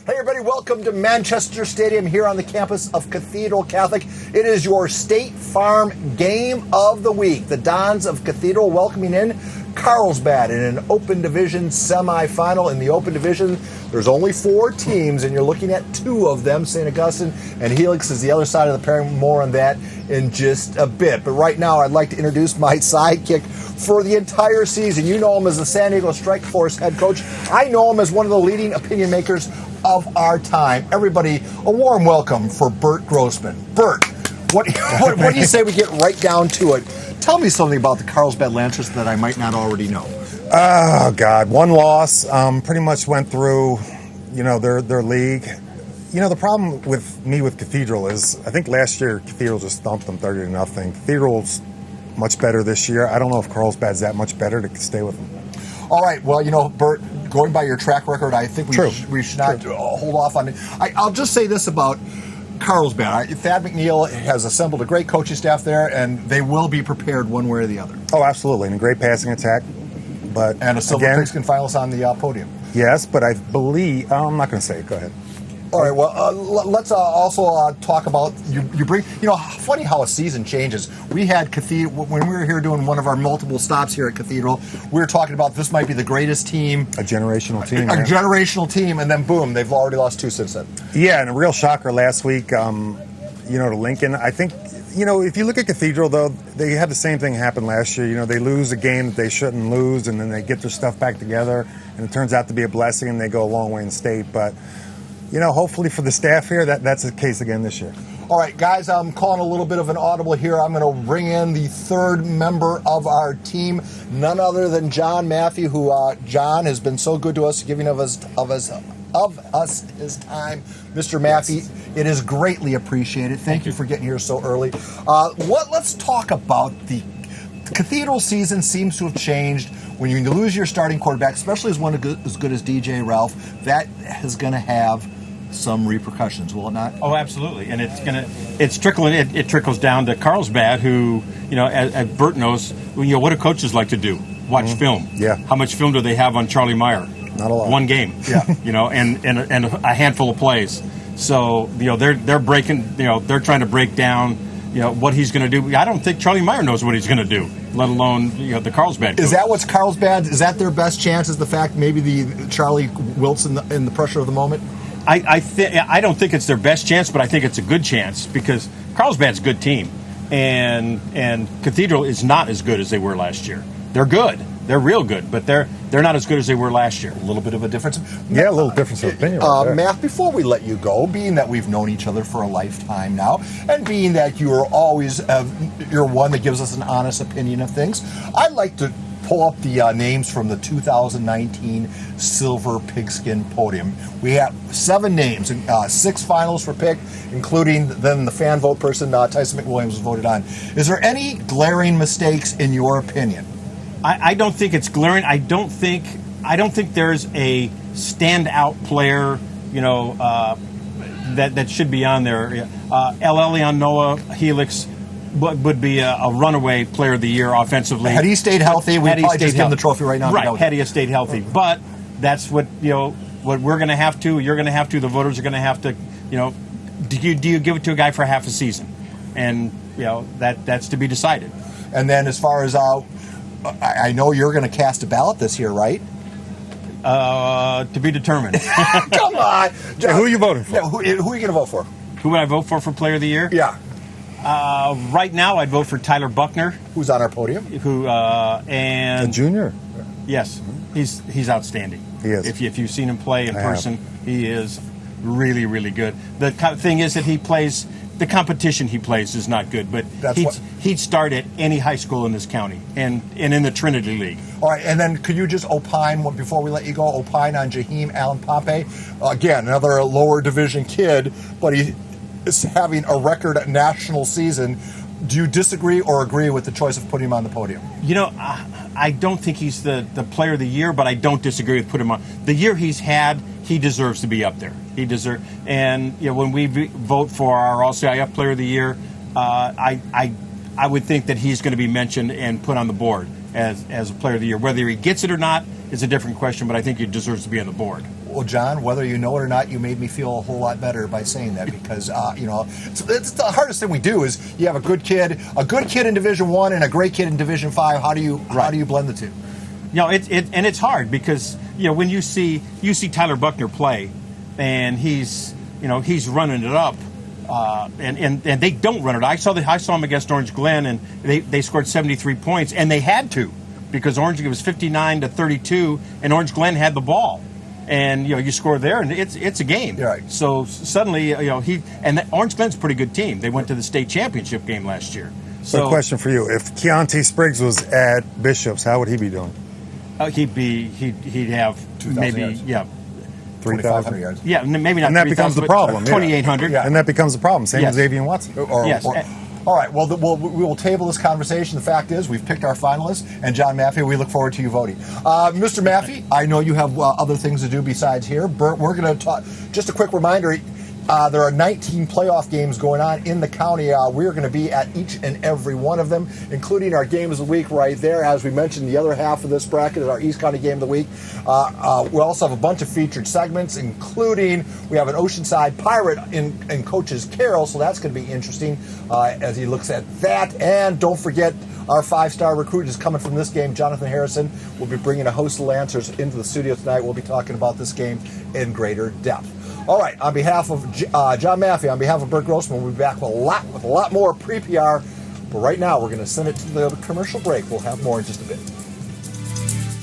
Hey everybody, welcome to Manchester Stadium here on the campus of Cathedral Catholic. It is your State Farm Game of the Week. The Dons of Cathedral welcoming in Carlsbad in an Open Division semifinal. In the Open Division, there's only 4 teams, and you're looking at 2 of them. St. Augustine and Helix is the other side of the pairing. More on that in just a bit. But right now, I'd like to introduce my sidekick for the entire season. You know him as the San Diego Strike Force head coach. I know him as one of the leading opinion makers of our time. Everybody, a warm welcome for Bert Grossman. Bert, what do you say we get right down to it? Tell me something about the Carlsbad Lancers that I might not already know. Oh, God. One loss. Pretty much went through, their league. The problem with Cathedral is I think last year Cathedral just thumped them 30-0. Cathedral's much better this year. I don't know if Carlsbad's that much better to stay with them. All right. Well, Bert, going by your track record, I think we should not hold off on it. I'll just say this about Carlsbad. Thad McNeil has assembled a great coaching staff there, and they will be prepared one way or the other. Oh, absolutely. And a great passing attack. And a Silver Pigskin finalist on the podium. Yes, but I believe... I'm not going to say it. Go ahead. All right, well, let's also talk about, you bring, funny how a season changes. We had Cathedral, when we were here doing one of our multiple stops here at Cathedral, we were talking about this might be the greatest team. A generational team. A generational team, and then boom, they've already lost 2 since then. Yeah, and a real shocker last week, to Lincoln. I think, if you look at Cathedral, though, they had the same thing happen last year. They lose a game that they shouldn't lose, and then they get their stuff back together, and it turns out to be a blessing, and they go a long way in state. But hopefully for the staff here, that's the case again this year. All right, guys, I'm calling a little bit of an audible here. I'm going to bring in the third member of our team, none other than John Maffey, who John has been so good to us, giving of us his time. Mr. Maffey, it is greatly appreciated. Thank you for getting here so early. Let's talk about the Cathedral season. Seems to have changed. When you lose your starting quarterback, especially as one as good as DJ Ralph, that is going to have some repercussions, will it not? Oh, absolutely, and it's trickling. It trickles down to Carlsbad, who as Bert knows, what do coaches like to do? Watch film. Yeah. How much film do they have on Charlie Meyer? Not a lot. 1 game. Yeah. And a handful of plays. So they're breaking. They're trying to break down. What he's going to do. I don't think Charlie Meyer knows what he's going to do, let alone the Carlsbad coach. Is that what's Carlsbad? Is that their best chance? Is the fact maybe the Charlie Wilson in the pressure of the moment? I don't think it's their best chance, but I think it's a good chance because Carlsbad's a good team, and Cathedral is not as good as they were last year. They're good. They're real good, but they're not as good as they were last year. A little bit of a difference. Yeah, a little difference of opinion. Matt, before we let you go, being that we've known each other for a lifetime now, and being that you are always you're one that gives us an honest opinion of things, I'd like to pull up the names from the 2019 Silver Pigskin podium. We have 7 names, and 6 finalists were picked, including then the fan vote person, Tyson McWilliams, was voted on. Is there any glaring mistakes in your opinion? I don't think it's glaring. I don't think there's a standout player, that should be on there. Elion Noah Helix would be a runaway player of the year offensively. Had he stayed healthy, we'd probably just give him the trophy right now. Right, had he stayed healthy. But that's what what we're going to have to. You're going to have to. The voters are going to have to. Do you give it to a guy for half a season? And that's to be decided. And then as far as I know you're going to cast a ballot this year, right? To be determined. Come on. John, who are you voting for? Yeah, who are you going to vote for? Who would I vote for Player of the Year? Yeah. Right now, I'd vote for Tyler Buckner. Who's on our podium? A junior? Yes. He's outstanding. He is. If you've seen him play in person, he is really, really good. The thing is that he plays... The competition he plays is not good, but he'd start at any high school in this county and in the Trinity League. All right, and then could you just opine, before we let you go, on Jaheim Allen Pompey? Again, another lower division kid, but he is having a record national season. Do you disagree or agree with the choice of putting him on the podium? I don't think he's the player of the year, but I don't disagree with putting him on. The year he's had, he deserves to be up there. And when we vote for our All-CIF Player of the Year, I would think that he's going to be mentioned and put on the board as a Player of the Year. Whether he gets it or not is a different question, but I think he deserves to be on the board. Well, John, whether you know it or not, you made me feel a whole lot better by saying that because it's the hardest thing we do is you have a good kid in Division I and a great kid in Division 5. How do you blend the two? It's hard because when you see Tyler Buckner play, and he's running it up. And they don't run it. I saw them against Orange Glen, and they scored 73 points, and they had to because Orange was 59-32, and Orange Glen had the ball, and you score there, and it's a game. Right. So suddenly Orange Glen's a pretty good team. They went to the state championship game last year. So, a question for you: if Keontae Spriggs was at Bishop's, how would he be doing? He'd have 2,000 maybe yards. 2,500 yards. Yeah, maybe not. And that becomes the problem. 2,800. Yeah. And that becomes the problem. Same Yes. as Avian Watson. Yes. All right. Well, we will table this conversation. The fact is, we've picked our finalists, and John Maffey, we look forward to you voting. Mr. Maffey, I know you have other things to do besides here. Bert, we're going to talk. Just a quick reminder. There are 19 playoff games going on in the county. We're going to be at each and every one of them, including our game of the week right there. As we mentioned, the other half of this bracket is our East County game of the week. We also have a bunch of featured segments, including we have an Oceanside Pirate in Coach's Carol, so that's going to be interesting as he looks at that. And don't forget, our 5-star recruit is coming from this game, Jonathan Harrison. Will be bringing a host of Lancers into the studio tonight. We'll be talking about this game in greater depth. All right, on behalf of John Maffey, on behalf of Bert Grossman, we'll be back with a lot more pre-PR. But right now, we're going to send it to the commercial break. We'll have more in just a bit.